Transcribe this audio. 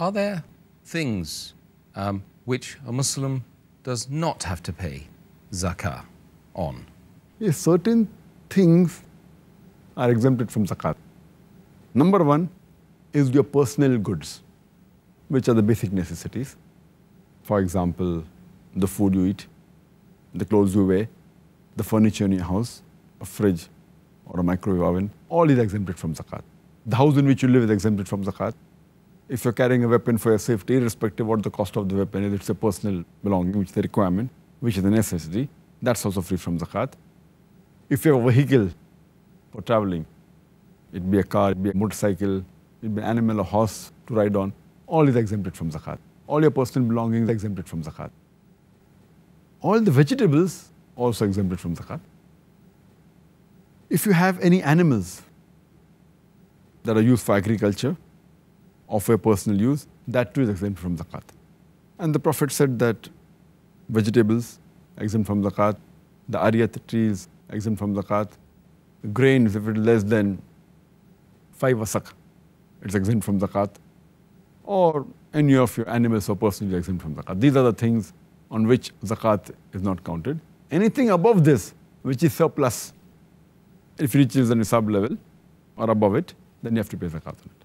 Are there things which a Muslim does not have to pay zakah on? Yes, certain things are exempted from zakat. Number one is your personal goods, which are the basic necessities. For example, the food you eat, the clothes you wear, the furniture in your house, a fridge or a microwave oven, all is exempted from zakat. The house in which you live is exempted from zakat. If you're carrying a weapon for your safety, irrespective of what the cost of the weapon is, it's a personal belonging, which is a requirement, which is a necessity, that's also free from zakat. If you have a vehicle for traveling, it be a car, it be a motorcycle, it be an animal, a horse to ride on, all is exempted from zakat. All your personal belongings are exempted from zakat. All the vegetables also exempted from zakat. If you have any animals that are used for agriculture or for personal use, that too is exempt from zakat. And the Prophet said that vegetables are exempt from zakat, the ariyat trees are exempt from zakat, grains, if it is less than 5 wasak, it's exempt from zakat, or any of your animals or personal is exempt from zakat. These are the things on which zakat is not counted. Anything above this, which is surplus, if it reaches the nisab level or above it, then you have to pay zakat on it.